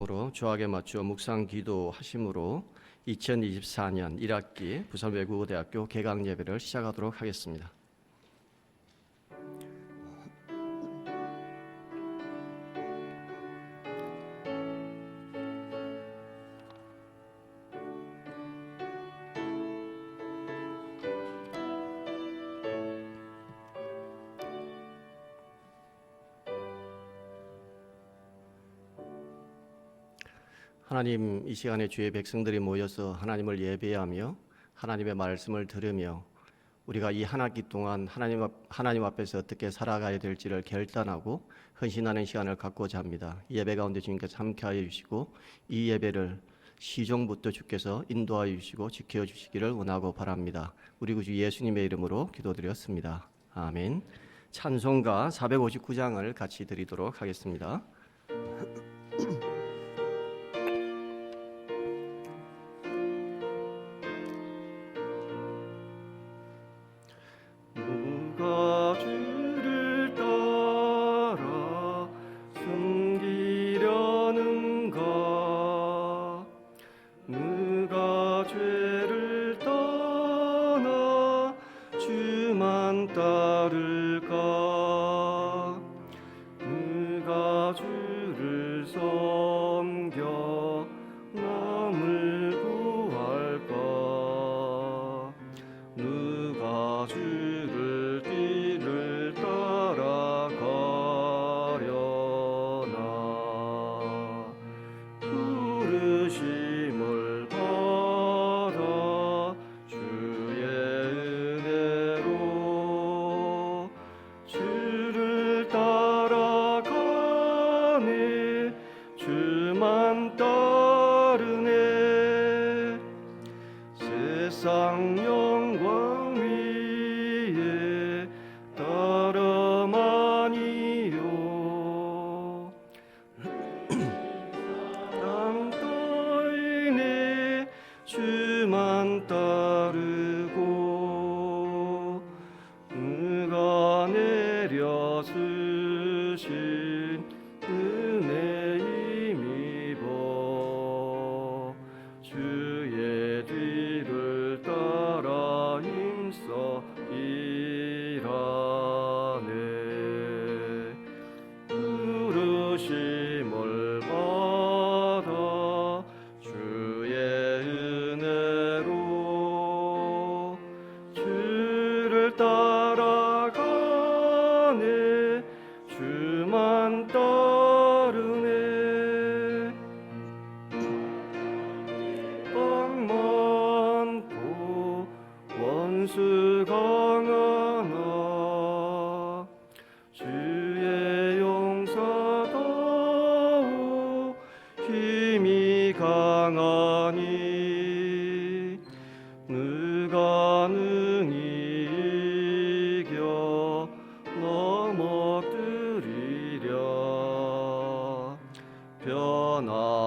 으로 조학에 맞추어 묵상 기도하심으로 2024년 1학기 부산외국어대학교 개강 예배를 시작하도록 하겠습니다. 하나님, 이 시간에 주의 백성들이 모여서 하나님을 예배하며 하나님의 말씀을 들으며 우리가 이 한 학기 동안 하나님 앞에서 어떻게 살아가야 될지를 결단하고 헌신하는 시간을 갖고자 합니다. 이 예배 가운데 주님께서 함께하여 주시고 이 예배를 시종부터 주께서 인도하여 주시고 지켜 주시기를 원하고 바랍니다. 우리 구주 예수님의 이름으로 기도드렸습니다. 아멘. 찬송가 459장을 같이 드리도록 하겠습니다.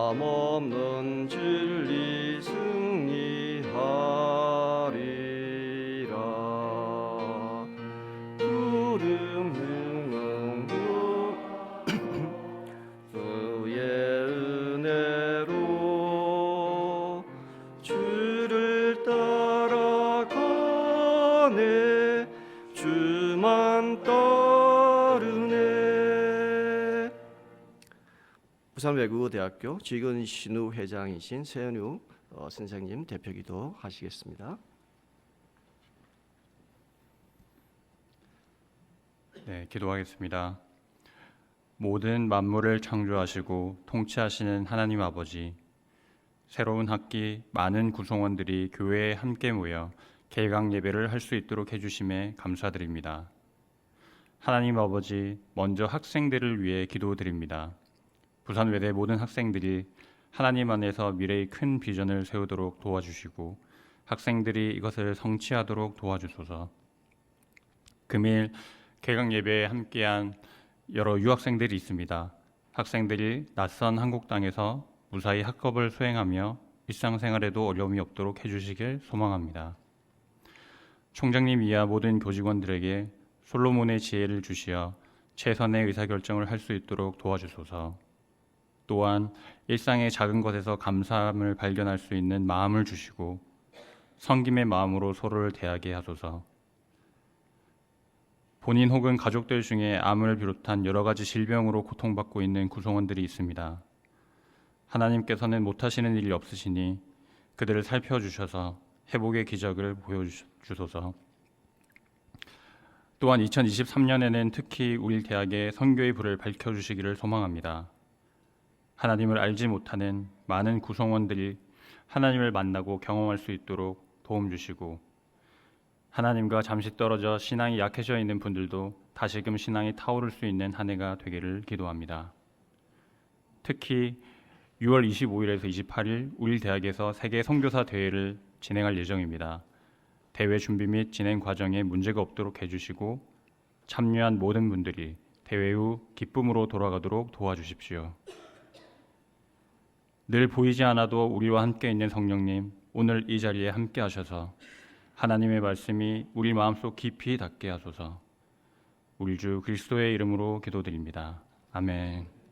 변함없는 진리 승리하리라. 구름 흉은 주의 은혜로 주를 따라가네. 주만 따르네. 부산외국어대학교 지근신우 회장이신 세현우 선생님 대표기도 하시겠습니다. 네, 기도하겠습니다. 모든 만물을 창조하시고 통치하시는 하나님 아버지, 새로운 학기 많은 구성원들이 교회에 함께 모여 개강 예배를 할 수 있도록 해주심에 감사드립니다. 하나님 아버지, 먼저 학생들을 위해 기도드립니다. 부산외대 모든 학생들이 하나님 안에서 미래의 큰 비전을 세우도록 도와주시고 학생들이 이것을 성취하도록 도와주소서. 금일 개강 예배에 함께한 여러 유학생들이 있습니다. 학생들이 낯선 한국 땅에서 무사히 학업을 수행하며 일상생활에도 어려움이 없도록 해주시길 소망합니다. 총장님 이하 모든 교직원들에게 솔로몬의 지혜를 주시어 최선의 의사결정을 할 수 있도록 도와주소서. 또한 일상의 작은 것에서 감사함을 발견할 수 있는 마음을 주시고 섬김의 마음으로 서로를 대하게 하소서. 본인 혹은 가족들 중에 암을 비롯한 여러 가지 질병으로 고통받고 있는 구성원들이 있습니다. 하나님께서는 못하시는 일이 없으시니 그들을 살펴주셔서 회복의 기적을 보여주소서. 또한 2023년에는 특히 우리 대학에 선교의 불을 밝혀주시기를 소망합니다. 하나님을 알지 못하는 많은 구성원들이 하나님을 만나고 경험할 수 있도록 도움 주시고, 하나님과 잠시 떨어져 신앙이 약해져 있는 분들도 다시금 신앙이 타오를 수 있는 한 해가 되기를 기도합니다. 특히 6월 25일에서 28일 우리 대학에서 세계 선교사 대회를 진행할 예정입니다. 대회 준비 및 진행 과정에 문제가 없도록 해주시고 참여한 모든 분들이 대회 후 기쁨으로 돌아가도록 도와주십시오. 늘 보이지 않아도 우리와 함께 있는 성령님, 오늘 이 자리에 함께 하셔서 하나님의 말씀이 우리 마음속 깊이 닿게 하소서. 우리 주 그리스도의 이름으로 기도드립니다. 아멘.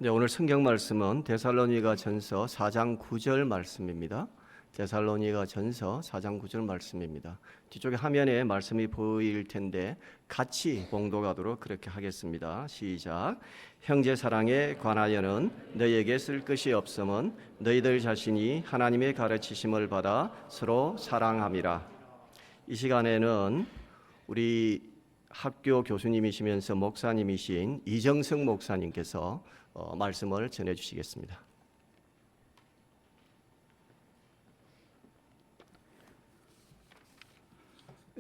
네, 오늘 성경 말씀은 데살로니가전서 4장 9절 말씀입니다. 데살로니가전서 4장 9절 말씀입니다. 뒤쪽에 화면에 말씀이 보일 텐데 같이 봉독하도록 그렇게 하겠습니다. 시작. 형제 사랑에 관하여는 너희에게 쓸 것이 없음은 너희들 자신이 하나님의 가르치심을 받아 서로 사랑함이라. 이 시간에는 우리 학교 교수님이시면서 목사님이신 이정성 목사님께서 말씀을 전해주시겠습니다.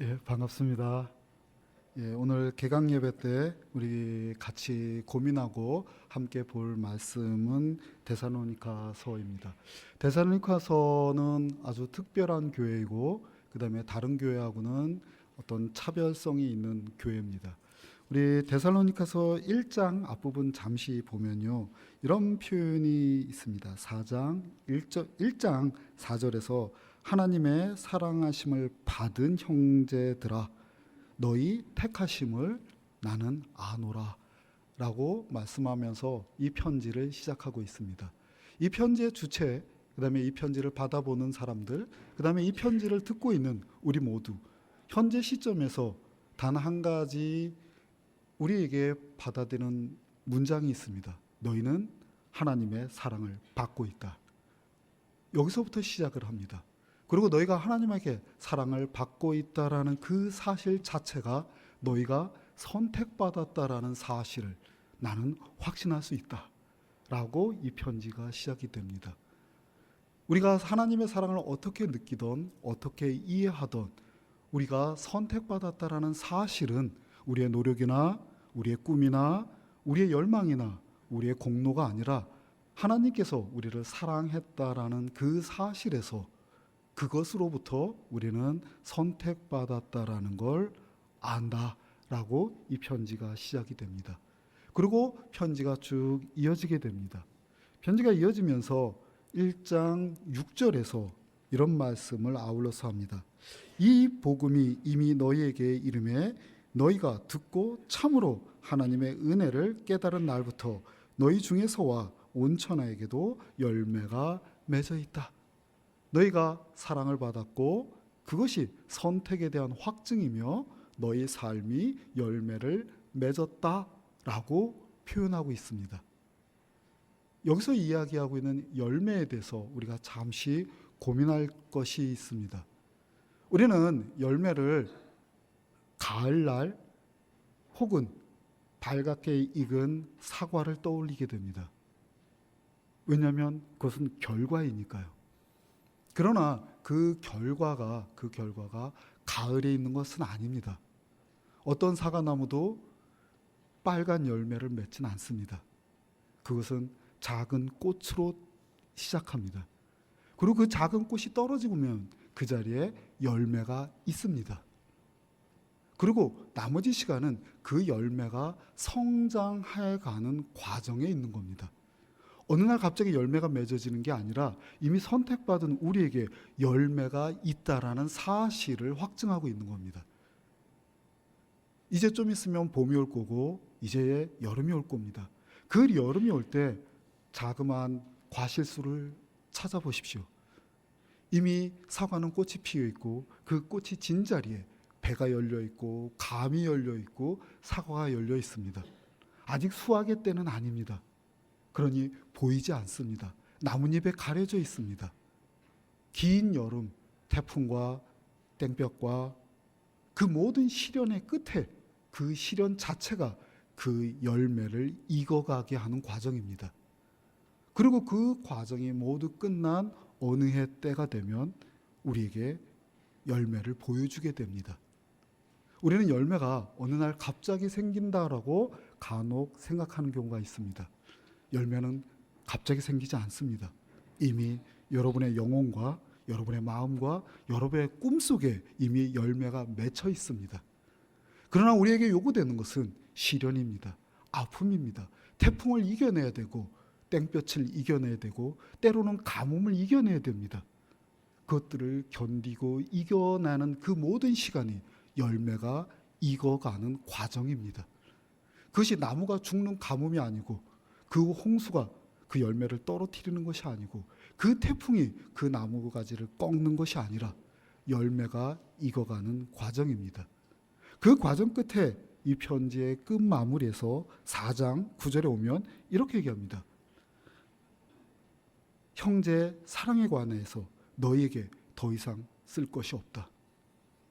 예, 반갑습니다. 예, 오늘 개강 예배 때 우리 같이 고민하고 함께 볼 말씀은 데살로니가서입니다. 데살로니가서는 아주 특별한 교회이고 그다음에 다른 교회하고는 어떤 차별성이 있는 교회입니다. 우리 데살로니가서 1장 앞부분 잠시 보면요, 이런 표현이 있습니다. 4장 1장 4절에서 하나님의 사랑하심을 받은 형제들아 너희 택하심을 나는 아노라 라고 말씀하면서 이 편지를 시작하고 있습니다. 이 편지의 주체, 그 다음에 이 편지를 받아보는 사람들, 그 다음에 이 편지를 듣고 있는 우리 모두 현재 시점에서 단 한 가지 우리에게 받아들이는 문장이 있습니다. 너희는 하나님의 사랑을 받고 있다. 여기서부터 시작을 합니다. 그리고 너희가 하나님에게 사랑을 받고 있다라는 그 사실 자체가 너희가 선택받았다라는 사실을 나는 확신할 수 있다 라고 이 편지가 시작이 됩니다. 우리가 하나님의 사랑을 어떻게 느끼던 어떻게 이해하던 우리가 선택받았다라는 사실은 우리의 노력이나 우리의 꿈이나 우리의 열망이나 우리의 공로가 아니라 하나님께서 우리를 사랑했다라는 그 사실에서 그것으로부터 우리는 선택받았다라는 걸 안다라고 이 편지가 시작이 됩니다. 그리고 편지가 쭉 이어지게 됩니다. 편지가 이어지면서 1장 6절에서 이런 말씀을 아울러서 합니다. 이 복음이 이미 너희에게 이르매 너희가 듣고 참으로 하나님의 은혜를 깨달은 날부터 너희 중에서와 온 천하에게도 열매가 맺어 있다. 너희가 사랑을 받았고 그것이 선택에 대한 확증이며 너희 삶이 열매를 맺었다라고 표현하고 있습니다. 여기서 이야기하고 있는 열매에 대해서 우리가 잠시 고민할 것이 있습니다. 우리는 열매를 가을날 혹은 발갛게 익은 사과를 떠올리게 됩니다. 왜냐하면 그것은 결과이니까요. 그러나 그 결과가 가을에 있는 것은 아닙니다. 어떤 사과나무도 빨간 열매를 맺지는 않습니다. 그것은 작은 꽃으로 시작합니다. 그리고 그 작은 꽃이 떨어지고 보면 그 자리에 열매가 있습니다. 그리고 나머지 시간은 그 열매가 성장해가는 과정에 있는 겁니다. 어느 날 갑자기 열매가 맺어지는 게 아니라 이미 선택받은 우리에게 열매가 있다라는 사실을 확증하고 있는 겁니다. 이제 좀 있으면 봄이 올 거고 이제 여름이 올 겁니다. 그 여름이 올 때 자그마한 과실수를 찾아보십시오. 이미 사과는 꽃이 피어 있고 그 꽃이 진 자리에 배가 열려 있고 감이 열려 있고 사과가 열려 있습니다. 아직 수확의 때는 아닙니다. 그러니 보이지 않습니다. 나뭇잎에 가려져 있습니다. 긴 여름, 태풍과 땡볕과 그 모든 시련의 끝에 그 시련 자체가 그 열매를 익어가게 하는 과정입니다. 그리고 그 과정이 모두 끝난 어느 해 때가 되면 우리에게 열매를 보여주게 됩니다. 우리는 열매가 어느 날 갑자기 생긴다라고 간혹 생각하는 경우가 있습니다. 열매는 갑자기 생기지 않습니다. 이미 여러분의 영혼과 여러분의 마음과 여러분의 꿈속에 이미 열매가 맺혀 있습니다. 그러나 우리에게 요구되는 것은 시련입니다. 아픔입니다. 태풍을 이겨내야 되고 땡볕을 이겨내야 되고 때로는 가뭄을 이겨내야 됩니다. 그것들을 견디고 이겨내는 그 모든 시간이 열매가 익어가는 과정입니다. 그것이 나무가 죽는 가뭄이 아니고 그 홍수가 그 열매를 떨어뜨리는 것이 아니고 그 태풍이 그 나무 가지를 꺾는 것이 아니라 열매가 익어가는 과정입니다. 그 과정 끝에 이 편지의 끝 마무리에서 4장 9절에 오면 이렇게 얘기합니다. 형제 사랑에 관해서 너희에게 더 이상 쓸 것이 없다.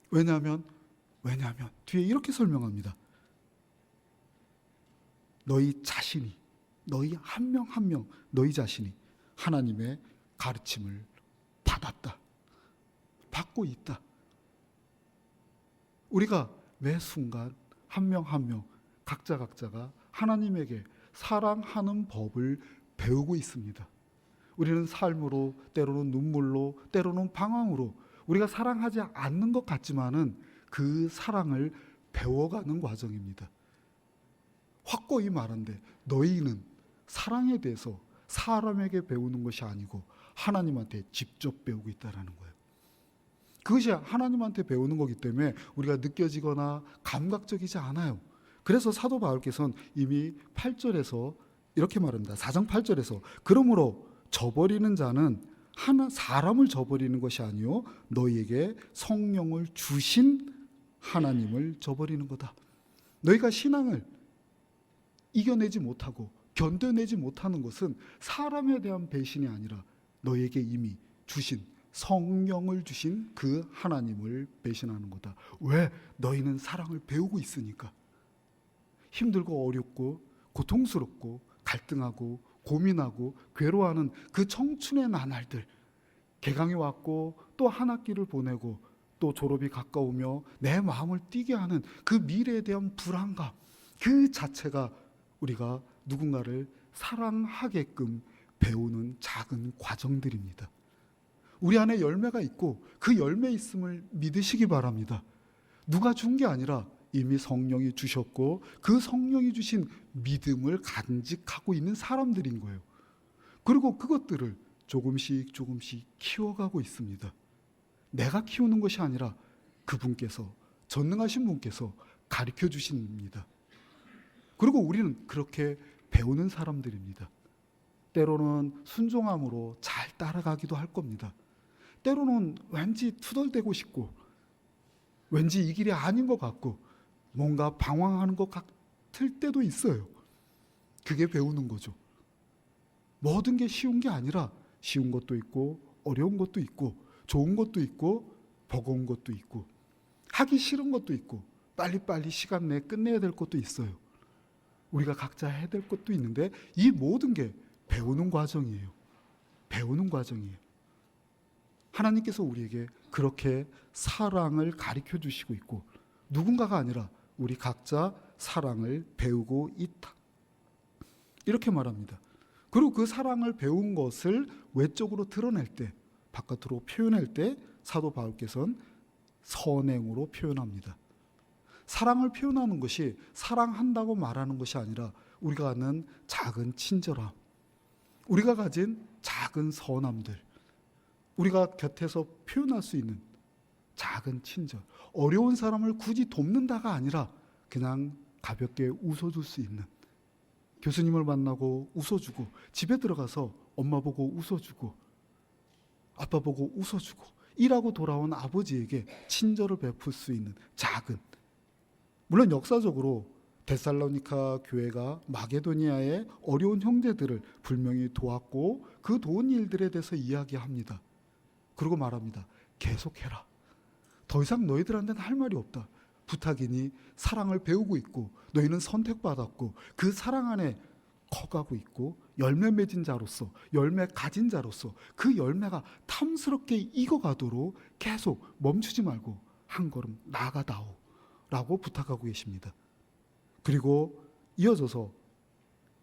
왜냐하면 뒤에 이렇게 설명합니다. 너희 자신이, 너희 한 명 한 명, 너희 자신이 하나님의 가르침을 받았다. 받고 있다. 우리가 매 순간 한 명 한 명, 각자가 하나님에게 사랑하는 법을 배우고 있습니다. 우리는 삶으로, 때로는 눈물로, 때로는 방황으로 우리가 사랑하지 않는 것 같지만은 그 사랑을 배워가는 과정입니다. 확고히 말한데 너희는 사랑에 대해서 사람에게 배우는 것이 아니고 하나님한테 직접 배우고 있다는 거예요. 그것이 하나님한테 배우는 거기 때문에 우리가 느껴지거나 감각적이지 않아요. 그래서 사도 바울께서는 이미 8절에서 이렇게 말합니다. 4장 8절에서 그러므로 저버리는 자는 사람을 저버리는 것이 아니요 너희에게 성령을 주신 하나님을 저버리는 거다. 너희가 신앙을 이겨내지 못하고 견뎌내지 못하는 것은 사람에 대한 배신이 아니라 너희에게 이미 주신 성령을 주신 그 하나님을 배신하는 거다. 왜? 너희는 사랑을 배우고 있으니까. 힘들고 어렵고 고통스럽고 갈등하고 고민하고 괴로워하는 그 청춘의 나날들, 개강이 왔고 또 한 학기를 보내고 또 졸업이 가까우며 내 마음을 뛰게 하는 그 미래에 대한 불안감, 그 자체가 우리가 누군가를 사랑하게끔 배우는 작은 과정들입니다. 우리 안에 열매가 있고 그 열매 있음을 믿으시기 바랍니다. 누가 준 게 아니라 이미 성령이 주셨고 그 성령이 주신 믿음을 간직하고 있는 사람들인 거예요. 그리고 그것들을 조금씩 키워가고 있습니다. 내가 키우는 것이 아니라 그분께서, 전능하신 분께서 가르쳐 주십니다. 그리고 우리는 그렇게 배우는 사람들입니다. 때로는 순종함으로 잘 따라가기도 할 겁니다. 때로는 왠지 투덜대고 싶고 왠지 이 길이 아닌 것 같고 뭔가 방황하는 것 같을 때도 있어요. 그게 배우는 거죠. 모든 게 쉬운 게 아니라 쉬운 것도 있고 어려운 것도 있고 좋은 것도 있고 버거운 것도 있고 하기 싫은 것도 있고 빨리빨리 시간 내에 끝내야 될 것도 있어요. 우리가 각자 해야 될 것도 있는데 이 모든 게 배우는 과정이에요. 배우는 과정이에요. 하나님께서 우리에게 그렇게 사랑을 가르쳐 주시고 있고 누군가가 아니라 우리 각자 사랑을 배우고 있다. 이렇게 말합니다. 그리고 그 사랑을 배운 것을 외적으로 드러낼 때 바깥으로 표현할 때 사도 바울께서는 선행으로 표현합니다. 사랑을 표현하는 것이 사랑한다고 말하는 것이 아니라 우리가 아는 작은 친절함, 우리가 가진 작은 선함들, 우리가 곁에서 표현할 수 있는 작은 친절, 어려운 사람을 굳이 돕는다가 아니라 그냥 가볍게 웃어줄 수 있는, 교수님을 만나고 웃어주고, 집에 들어가서 엄마 보고 웃어주고, 아빠 보고 웃어주고, 일하고 돌아온 아버지에게 친절을 베풀 수 있는 작은, 물론 역사적으로 데살로니가 교회가 마게도니아의 어려운 형제들을 분명히 도왔고 그 도운 일들에 대해서 이야기합니다. 그리고 말합니다. 계속해라. 더 이상 너희들한테는 할 말이 없다. 부탁이니 사랑을 배우고 있고 너희는 선택받았고 그 사랑 안에 커가고 있고 열매 맺은 자로서, 열매 가진 자로서 그 열매가 탐스럽게 익어가도록 계속 멈추지 말고 한 걸음 나아가다오 라고 부탁하고 계십니다. 그리고 이어져서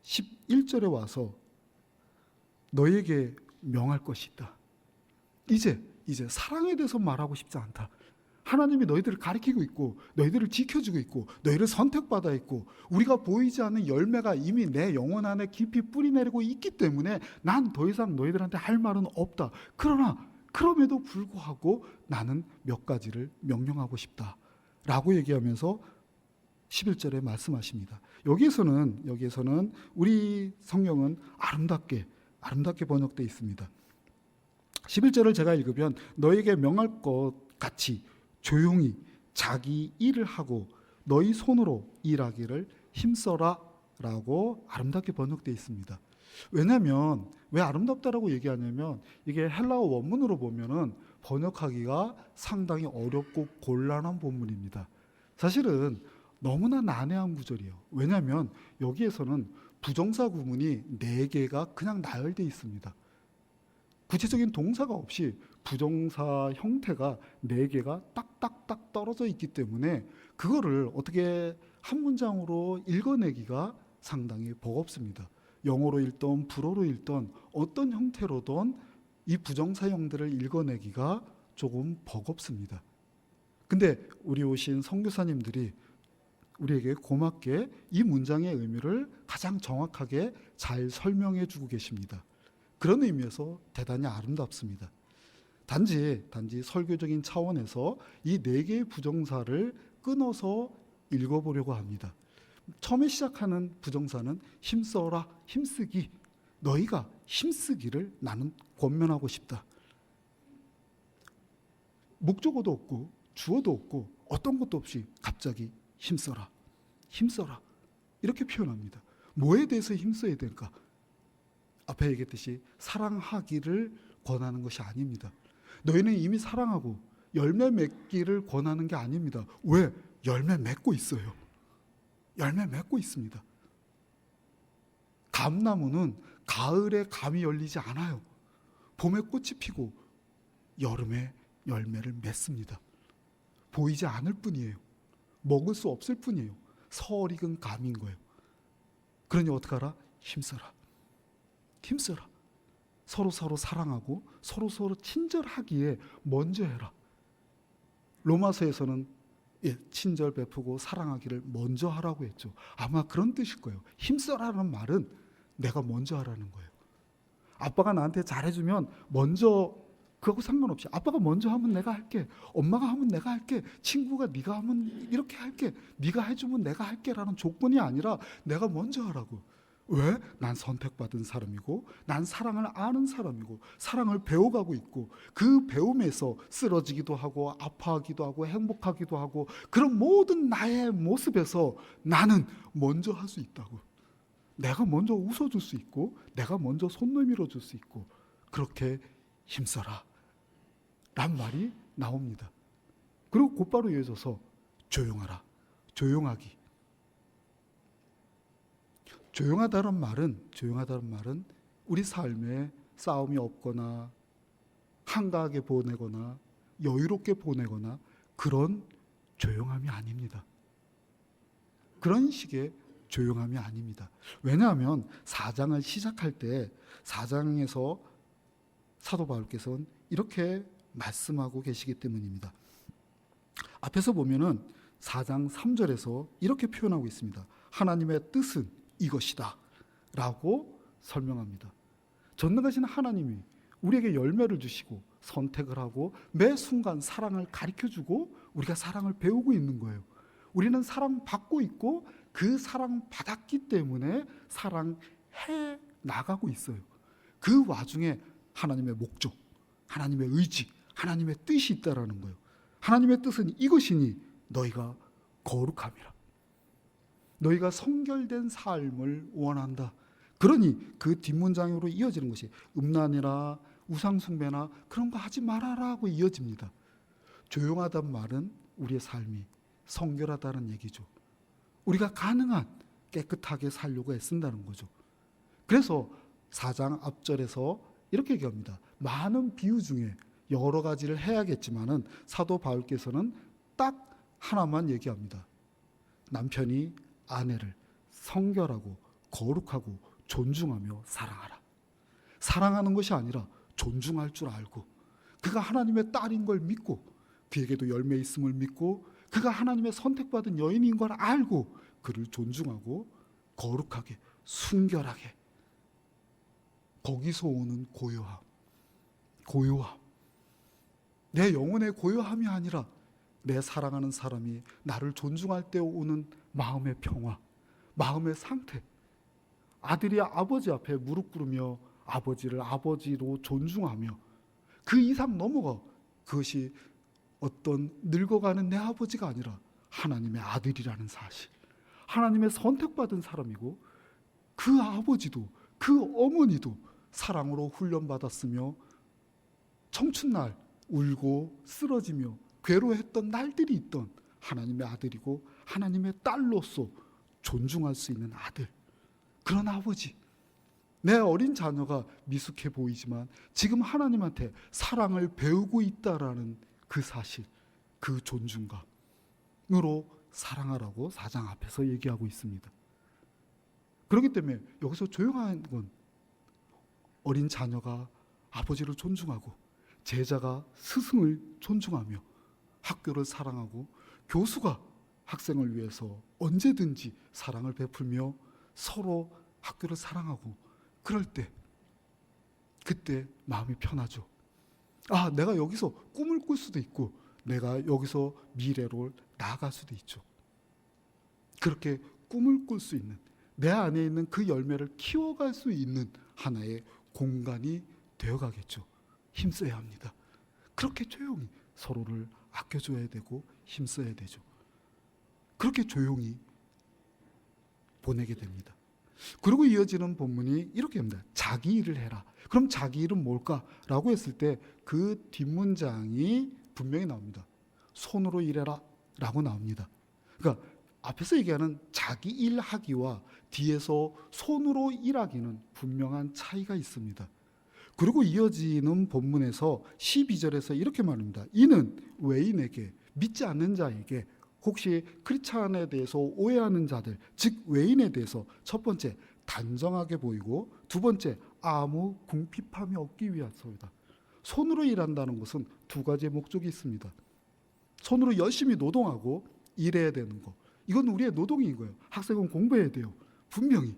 11절에 와서 너희에게 명할 것이 있다. 이제 사랑에 대해서 말하고 싶지 않다. 하나님이 너희들을 가리키고 있고 너희들을 지켜주고 있고 너희를 선택받아 있고 우리가 보이지 않는 열매가 이미 내 영혼 안에 깊이 뿌리내리고 있기 때문에 난 더 이상 너희들한테 할 말은 없다. 그러나 그럼에도 불구하고 나는 몇 가지를 명령하고 싶다 라고 얘기하면서 11절에 말씀하십니다. 여기에서는 우리 성경은 아름답게 번역되어 있습니다. 11절을 제가 읽으면 너에게 명할 것 같이 조용히 자기 일을 하고 너희 손으로 일하기를 힘써라 라고 아름답게 번역되어 있습니다. 왜냐하면 왜 아름답다라고 얘기하냐면 이게 헬라어 원문으로 보면은 번역하기가 상당히 어렵고 곤란한 본문입니다. 사실은 너무나 난해한 구절이에요. 왜냐하면 여기에서는 부정사 구문이 4개가 그냥 나열되어 있습니다. 구체적인 동사가 없이 부정사 형태가 4개가 딱딱딱 떨어져 있기 때문에 그거를 어떻게 한 문장으로 읽어내기가 상당히 버겁습니다. 영어로 읽던 불어로 읽던 어떤 형태로든 이 부정사형들을 읽어내기가 조금 버겁습니다. 근데 우리 오신 선교사님들이 우리에게 고맙게 이 문장의 의미를 가장 정확하게 잘 설명해 주고 계십니다. 그런 의미에서 대단히 아름답습니다. 단지 설교적인 차원에서 이 4개의 부정사를 끊어서 읽어보려고 합니다. 처음에 시작하는 부정사는 힘써라, 힘쓰기. 너희가 힘쓰기를 나는 권면하고 싶다. 목적어도 없고 주어도 없고 어떤 것도 없이 갑자기 힘써라, 힘써라 이렇게 표현합니다. 뭐에 대해서 힘써야 될까? 앞에 얘기했듯이 사랑하기를 권하는 것이 아닙니다. 너희는 이미 사랑하고 열매 맺기를 권하는 게 아닙니다. 왜? 열매 맺고 있어요. 열매 맺고 있습니다. 감나무는 가을에 감이 열리지 않아요. 봄에 꽃이 피고 여름에 열매를 맺습니다. 보이지 않을 뿐이에요. 먹을 수 없을 뿐이에요. 설익은 감인 거예요. 그러니 어떡하라? 힘써라. 힘써라. 서로 사랑하고 서로 친절하기에 먼저 해라. 로마서에서는 친절 베푸고 사랑하기를 먼저 하라고 했죠. 아마 그런 뜻일 거예요. 힘써라는 말은 내가 먼저 하라는 거예요. 아빠가 나한테 잘해주면 먼저 그하고 상관없이 아빠가 먼저 하면 내가 할게. 엄마가 하면 내가 할게. 친구가 네가 하면 이렇게 할게. 네가 해주면 내가 할게 라는 조건이 아니라 내가 먼저 하라고. 왜? 난 선택받은 사람이고 난 사랑을 아는 사람이고 사랑을 배워가고 있고 그 배움에서 쓰러지기도 하고 아파하기도 하고 행복하기도 하고 그런 모든 나의 모습에서 나는 먼저 할 수 있다고. 내가 먼저 웃어줄 수 있고 내가 먼저 손 내밀어 줄 수 있고 그렇게 힘써라 란 말이 나옵니다. 그리고 곧바로 이어져서 조용하라. 조용하기. 조용하다는 말은 우리 삶에 싸움이 없거나 한가하게 보내거나 여유롭게 보내거나 그런 조용함이 아닙니다. 그런 식의 조용함이 아닙니다. 왜냐하면 4장을 시작할 때 4장에서 사도 바울께서는 이렇게 말씀하고 계시기 때문입니다. 앞에서 보면은 4장 3절에서 이렇게 표현하고 있습니다. 하나님의 뜻은 이것이다 라고 설명합니다. 전능하신 하나님이 우리에게 열매를 주시고 선택을 하고 매 순간 사랑을 가르쳐주고 우리가 사랑을 배우고 있는 거예요. 우리는 사랑받고 있고 그 사랑받았기 때문에 사랑해 나가고 있어요. 그 와중에 하나님의 목적, 하나님의 의지, 하나님의 뜻이 있다라는 거예요. 하나님의 뜻은 이것이니 너희가 거룩함이라. 너희가 성결된 삶을 원한다. 그러니 그 뒷문장으로 이어지는 것이 음란이나 우상숭배나 그런 거 하지 말아라고 이어집니다. 조용하단 말은 우리의 삶이 성결하다는 얘기죠. 우리가 가능한 깨끗하게 살려고 애쓴다는 거죠. 그래서 4장 앞절에서 이렇게 얘기합니다. 많은 비유 중에 여러 가지를 해야겠지만은 사도 바울께서는 딱 하나만 얘기합니다. 남편이 아내를 성결하고 거룩하고 존중하며 사랑하라. 사랑하는 것이 아니라 존중할 줄 알고 그가 하나님의 딸인 걸 믿고 그에게도 열매 있음을 믿고 그가 하나님의 선택받은 여인인 걸 알고 그를 존중하고 거룩하게 순결하게 거기서 오는 고요함 내 영혼의 고요함이 아니라 내 사랑하는 사람이 나를 존중할 때 오는 마음의 평화 마음의 상태 아들이 아버지 앞에 무릎 꿇으며 아버지를 아버지로 존중하며 그 이상 넘어가 그것이 어떤 늙어가는 내 아버지가 아니라 하나님의 아들이라는 사실 하나님의 선택받은 사람이고 그 아버지도 그 어머니도 사랑으로 훈련받았으며 청춘날 울고 쓰러지며 괴로워했던 날들이 있던 하나님의 아들이고 하나님의 딸로서 존중할 수 있는 아들 그런 아버지 내 어린 자녀가 미숙해 보이지만 지금 하나님한테 사랑을 배우고 있다라는 그 사실 그 존중감으로 사랑하라고 4장 앞에서 얘기하고 있습니다. 그렇기 때문에 여기서 조용한 건 어린 자녀가 아버지를 존중하고 제자가 스승을 존중하며 학교를 사랑하고 교수가 학생을 위해서 언제든지 사랑을 베풀며 서로 학교를 사랑하고 그럴 때 그때 마음이 편하죠. 아, 내가 여기서 꿈을 꿀 수도 있고 내가 여기서 미래로 나아갈 수도 있죠. 그렇게 꿈을 꿀 수 있는 내 안에 있는 그 열매를 키워갈 수 있는 하나의 공간이 되어가겠죠. 힘써야 합니다. 그렇게 조용히 서로를 아껴줘야 되고 힘써야 되죠. 그렇게 조용히 보내게 됩니다. 그리고 이어지는 본문이 이렇게 합니다. 자기 일을 해라. 그럼 자기 일은 뭘까라고 했을 때 그 뒷문장이 분명히 나옵니다. 손으로 일해라 라고 나옵니다. 그러니까 앞에서 얘기하는 자기 일하기와 뒤에서 손으로 일하기는 분명한 차이가 있습니다. 그리고 이어지는 본문에서 12절에서 이렇게 말합니다. 이는 외인에게 믿지 않는 자에게 혹시 크리스찬에 대해서 오해하는 자들 즉 외인에 대해서 첫 번째 단정하게 보이고 두 번째 아무 궁핍함이 없기 위해서이다. 손으로 일한다는 것은 두 가지의 목적이 있습니다. 손으로 열심히 노동하고 일해야 되는 것 이건 우리의 노동인 거예요. 학생은 공부해야 돼요. 분명히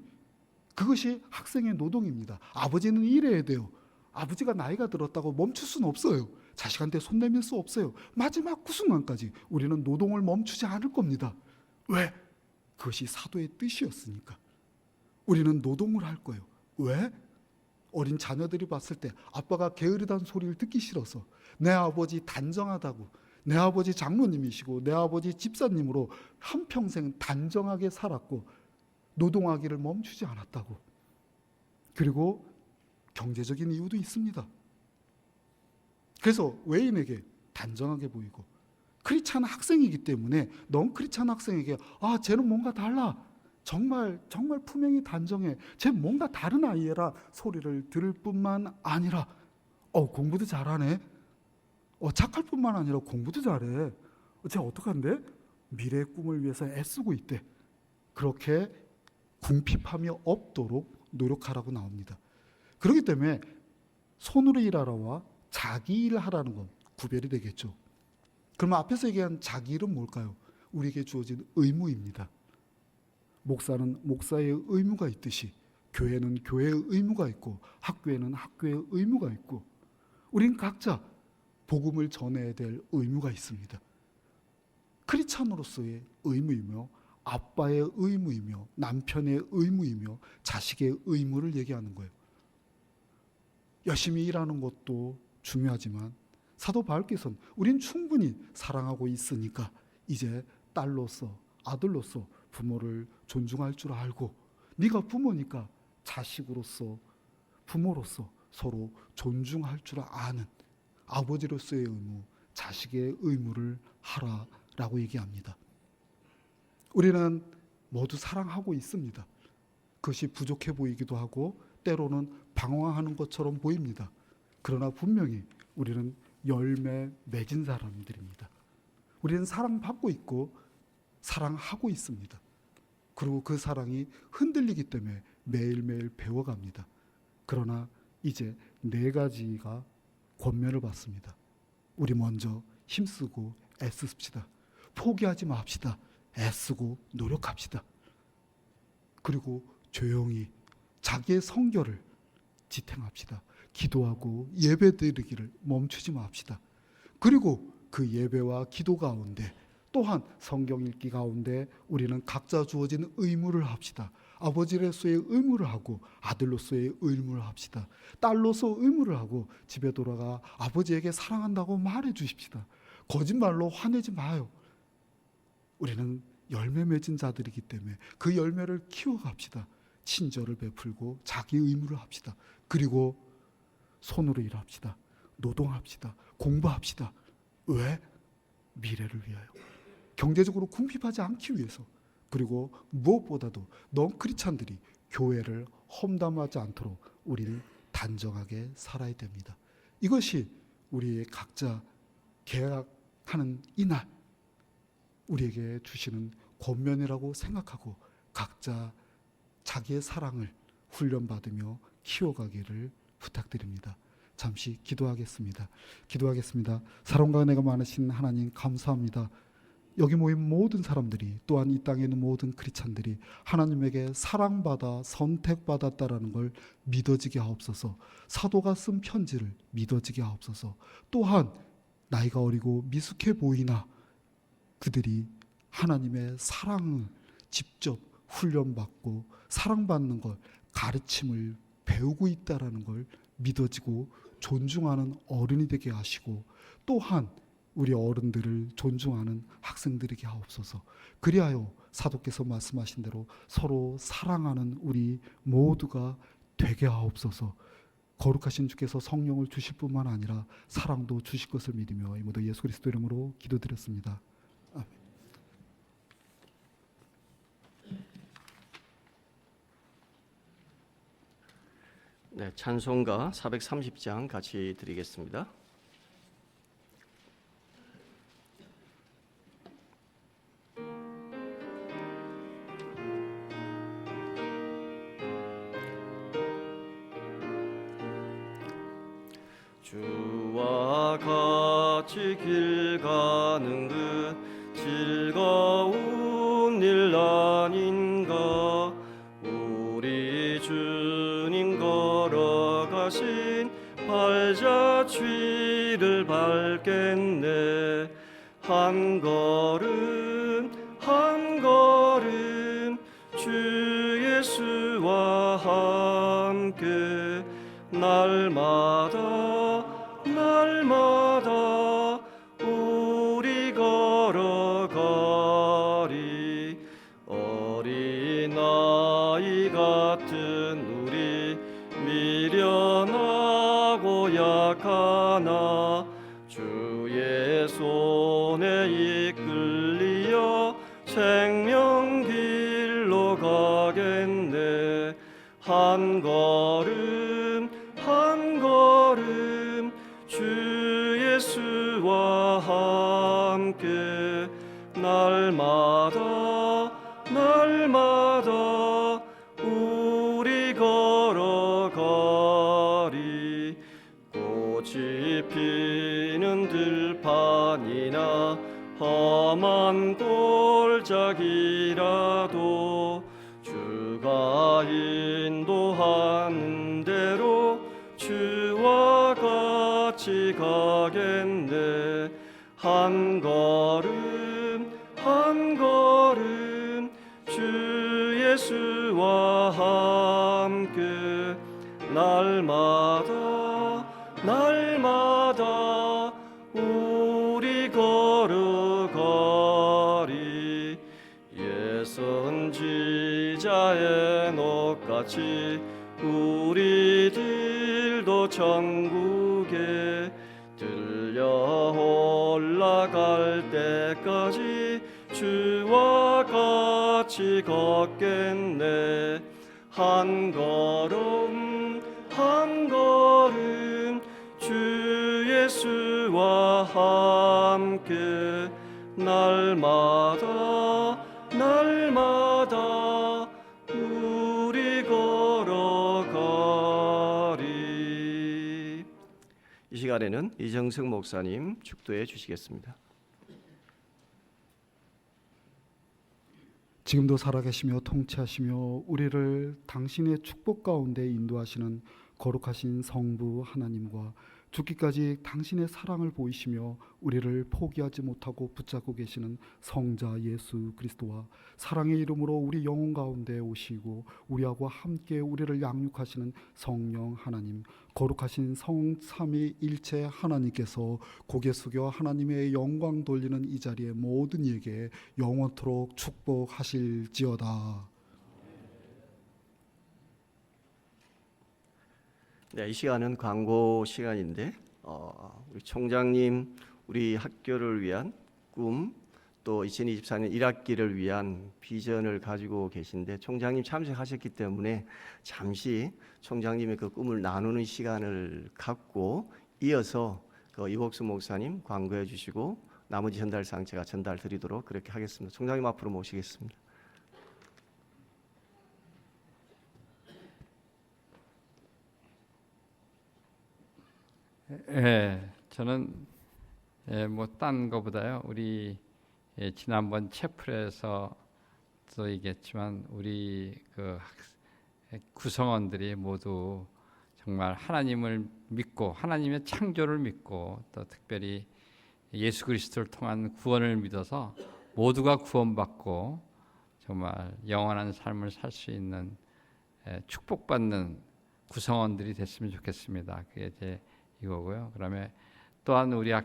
그것이 학생의 노동입니다. 아버지는 일해야 돼요. 아버지가 나이가 들었다고 멈출 수는 없어요. 자식한테 손 내밀 수 없어요. 마지막 그 순간까지 우리는 노동을 멈추지 않을 겁니다. 왜? 그것이 사도의 뜻이었으니까. 우리는 노동을 할 거예요. 왜? 어린 자녀들이 봤을 때 아빠가 게으르다는 소리를 듣기 싫어서 내 아버지 단정하다고 내 아버지 장로님이시고 내 아버지 집사님으로 한평생 단정하게 살았고 노동하기를 멈추지 않았다고. 그리고 경제적인 이유도 있습니다. 그래서 외인에게 단정하게 보이고 크리스찬 학생이기 때문에 넌 크리스찬 학생에게 아 쟤는 뭔가 달라 정말 품행이 단정해 쟤 뭔가 다른 아이라 소리를 들을 뿐만 아니라 공부도 잘하네 착할 뿐만 아니라 공부도 잘해 쟤 어떡한데 미래의 꿈을 위해서 애쓰고 있대. 그렇게 궁핍함이 없도록 노력하라고 나옵니다. 그렇기 때문에 손으로 일하라와 자기 일하라는 건 구별이 되겠죠. 그러면 앞에서 얘기한 자기 일은 뭘까요? 우리에게 주어진 의무입니다. 목사는 목사의 의무가 있듯이 교회는 교회의 의무가 있고 학교에는 학교의 의무가 있고 우린 각자 복음을 전해야 될 의무가 있습니다. 크리스찬으로서의 의무이며 아빠의 의무이며 남편의 의무이며 자식의 의무를 얘기하는 거예요. 열심히 일하는 것도 중요하지만 사도 바울께서는 우린 충분히 사랑하고 있으니까 이제 딸로서 아들로서 부모를 존중할 줄 알고 네가 부모니까 자식으로서 부모로서 서로 존중할 줄 아는 아버지로서의 의무, 자식의 의무를 하라라고 얘기합니다. 우리는 모두 사랑하고 있습니다. 그것이 부족해 보이기도 하고 때로는 방황하는 것처럼 보입니다. 그러나 분명히 우리는 열매 맺은 사람들입니다. 우리는 사랑받고 있고 사랑하고 있습니다. 그리고 그 사랑이 흔들리기 때문에 매일매일 배워갑니다. 그러나 이제 4가지가 권면을 받습니다. 우리 먼저 힘쓰고 애쓰십시다. 포기하지 맙시다. 애쓰고 노력합시다. 그리고 조용히 자기의 성결을 지탱합시다. 기도하고 예배드리기를 멈추지 맙시다. 그리고 그 예배와 기도 가운데 또한 성경 읽기 가운데 우리는 각자 주어진 의무를 합시다. 아버지로서의 의무를 하고 아들로서의 의무를 합시다. 딸로서 의무를 하고 집에 돌아가 아버지에게 사랑한다고 말해 주십시다. 거짓말로 화내지 마요. 우리는 열매 맺은 자들이기 때문에 그 열매를 키워갑시다. 친절을 베풀고 자기 의무를 합시다. 그리고 손으로 일합시다. 노동합시다. 공부합시다. 왜? 미래를 위하여. 경제적으로 궁핍하지 않기 위해서. 그리고 무엇보다도 넌 크리스찬들이 교회를 험담하지 않도록 우리는 단정하게 살아야 됩니다. 이것이 우리의 각자 계약하는 이날 우리에게 주시는 권면이라고 생각하고 각자 자기의 사랑을 훈련받으며 키워가기를 부탁드립니다. 잠시 기도하겠습니다. 사랑과 은혜가 많으신 하나님 감사합니다. 여기 모인 모든 사람들이 또한 이 땅에 있는 모든 크리스찬들이 하나님에게 사랑받아 선택받았다라는 걸 믿어지게 하옵소서. 사도가 쓴 편지를 믿어지게 하옵소서. 또한 나이가 어리고 미숙해 보이나 그들이 하나님의 사랑을 직접 훈련받고 사랑받는 걸 가르침을 배우고 있다라는 걸 믿어지고 존중하는 어른이 되게 하시고 또한 우리 어른들을 존중하는 학생들에게 하옵소서. 그리하여 사도께서 말씀하신 대로 서로 사랑하는 우리 모두가 되게 하옵소서. 거룩하신 주께서 성령을 주실 뿐만 아니라 사랑도 주실 것을 믿으며 이 모두 예수 그리스도 이름으로 기도드렸습니다. 아멘. 네, 찬송가 430장 같이 드리겠습니다. 주와 같이 길 가는 그 즐거운 일 아닌가. 우리 주님 걸어가신 발자취를 밟겠네. 한 걸음 한 걸음 주 예수와 함께 날마다 우리 걸어가리. 어린아이 같은 우리 미련하고 약하나 주의 손에 이끌리어 생명길로 가겠네. 한 걸음 한 걸음 주 예수와 함께 날마다 우리 걸어가리. 험한 골짜기라도 주가 인도하는 대로 주와 같이 가겠네. 한 걸음 한 걸음 주 예수와 함께 날마다 우리 걸어가리. 예선지자의 녹같이 우리들도 천국에 들려 올라갈 때까지 주와 같이 걷겠네. 한 걸음 한 걸음 주 예수와 함께 날마다 우리 걸어가리. 이 시간에는 이정승 목사님 축도해 주시겠습니다. 지금도 살아계시며 통치하시며 우리를 당신의 축복 가운데 인도하시는 거룩하신 성부 하나님과 죽기까지 당신의 사랑을 보이시며 우리를 포기하지 못하고 붙잡고 계시는 성자 예수 그리스도와 사랑의 이름으로 우리 영혼 가운데 오시고 우리하고 함께 우리를 양육하시는 성령 하나님, 거룩하신 성삼위일체 하나님께서 고개 숙여 하나님의 영광 돌리는 이 자리에 모든 이에게 영원토록 축복하실지어다. 네, 이 시간은 광고 시간인데 우리 총장님 우리 학교를 위한 꿈, 또 2024년 1학기를 위한 비전을 가지고 계신데 총장님 참석하셨기 때문에 잠시 총장님의 그 꿈을 나누는 시간을 갖고 이어서 이복수 목사님 광고해 주시고 나머지 전달사항 제가 전달 드리도록 그렇게 하겠습니다. 총장님 앞으로 모시겠습니다. 저는 뭐 딴 거보다요. 우리 지난번 채플에서 또 얘기했지만 우리 그 구성원들이 모두 정말 하나님을 믿고 하나님의 창조를 믿고 또 특별히 예수 그리스도를 통한 구원을 믿어서 모두가 구원받고 정말 영원한 삶을 살 수 있는 축복받는 구성원들이 됐으면 좋겠습니다. 그게 이제 이거고요. 그다음에 또한 우리가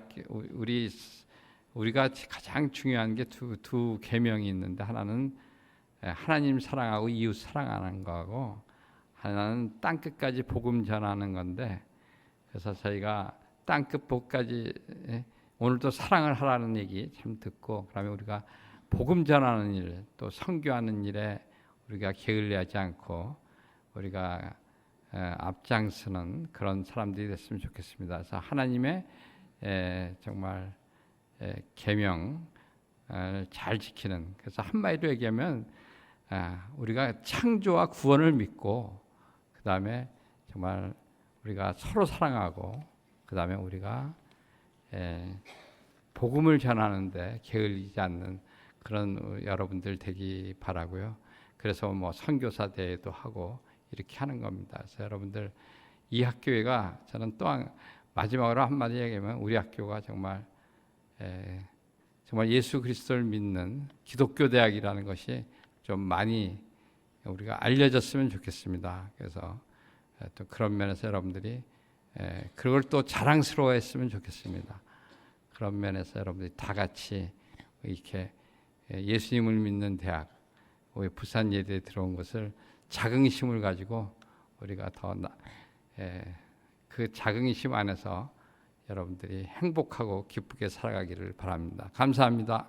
가장 중요한 게 두 계명이 있는데 하나는 하나님 사랑하고 이웃 사랑하는 거하고 하나는 땅 끝까지 복음 전하는 건데, 그래서 저희가 땅 끝 복까지 오늘도 사랑을 하라는 얘기 참 듣고, 그다음에 우리가 복음 전하는 일, 또 선교하는 일에 우리가 게을리하지 않고 우리가 앞장서는 그런 사람들이 됐으면 좋겠습니다. 그래서 하나님의 정말 계명을 잘 지키는, 그래서 한마디로 얘기하면 우리가 창조와 구원을 믿고 그 다음에 정말 우리가 서로 사랑하고 그 다음에 우리가 복음을 전하는데 게을리지 않는 그런 여러분들 되기 바라고요. 그래서 뭐 선교사 대회도 하고 이렇게 하는 겁니다. 그래서 여러분들 이 학교가, 저는 또 마지막으로 한마디 얘기하면 우리 학교가 정말 예수 그리스도를 믿는 기독교 대학이라는 것이 좀 많이 우리가 알려졌으면 좋겠습니다. 그래서 또 그런 면에서 여러분들이 그걸 또 자랑스러워했으면 좋겠습니다. 그런 면에서 여러분들이 다 같이 이렇게 예수님을 믿는 대학, 우리 부산 예대에 들어온 것을 자긍심을 가지고 우리가 더 그 자긍심 안에서 여러분들이 행복하고 기쁘게 살아가기를 바랍니다. 감사합니다.